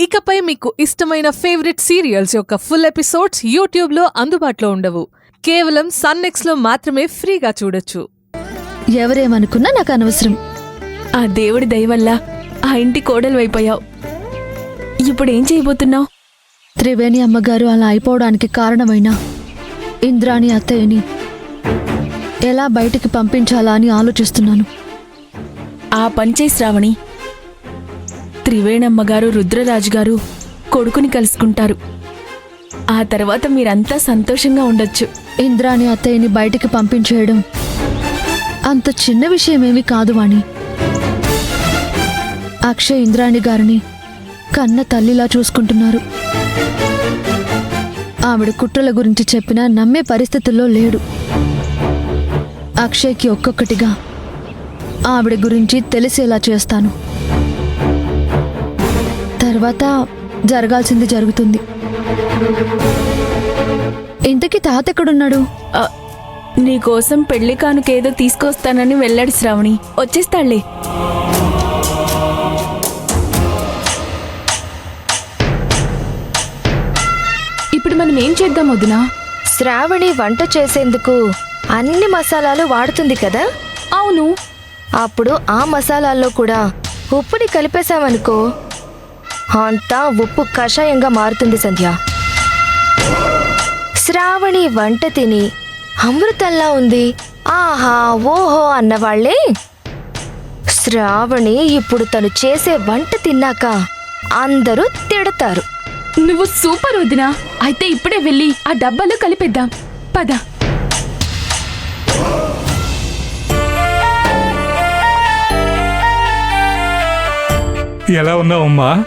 ఇకపై మీకు ఇష్టమైన ఫేవరెట్ సీరియల్స్ యొక్క ఫుల్ ఎపిసోడ్స్ యూట్యూబ్లో అందుబాటులో ఉండవు. కేవలం సన్నెక్స్లో మాత్రమే ఫ్రీగా చూడొచ్చు. ఎవరేమనుకున్నా నాకు అనవసరం. ఆ దేవుడి దయవల్ల ఆ ఇంటి కోడలు అయిపోయావు. ఇప్పుడేం చేయబోతున్నావు? త్రివేణి అమ్మగారు అలా అయిపోవడానికి కారణమైన ఇంద్రాణి అత్తయ్యని ఎలా బయటికి పంపించాలా అని ఆలోచిస్తున్నాను. ఆ పనిచే శ్రావణి. త్రివేణమ్మగారు రుద్రరాజు గారు కొడుకుని కలుసుకుంటారు. ఆ తర్వాత మీరంతా సంతోషంగా ఉండొచ్చు. ఇంద్రాణి అత్తయ్యని బయటికి పంపించేయడం అంత చిన్న విషయమేమీ కాదు వాణి. అక్షయ్ ఇంద్రాణి గారిని కన్న తల్లిలా చూసుకుంటున్నారు. ఆవిడ కుట్రల గురించి చెప్పినా నమ్మే పరిస్థితుల్లో లేడు. అక్షయ్కి ఒక్కొక్కటిగా ఆవిడ గురించి తెలిసేలా చేస్తాను. తర్వాత జరగాల్సింది జరుగుతుంది. ఇంతకీ తాత ఎక్కడున్నాడు? నీకోసం పెళ్లి కానుకేదో తీసుకొస్తానని వెళ్ళాడు శ్రావణి. వచ్చేస్తాళ్లే. ఇప్పుడు మనం ఏం చేద్దాం వదినా? శ్రావణి వంట చేసేందుకు అన్ని మసాలాలు వాడుతుంది కదా? అవును. అప్పుడు ఆ మసాలాల్లో కూడా ఉప్పుని కలిపేశామనుకో, అంతా ఉప్పు కషాయంగా మారుతుంది సంధ్య. శ్రావణి వంట తిని అమృతంలా ఉంది, ఆహా ఓహో అన్నవాళ్లే శ్రావణి ఇప్పుడు తను చేసే వంట తిన్నాక అందరూ తిడతారు. నువ్వు సూపర్ వదినా. అయితే ఇప్పుడే వెళ్ళి ఆ డబ్బాలో కలిపేద్దాం. పద. ఎలా ఉన్నావమ్మా?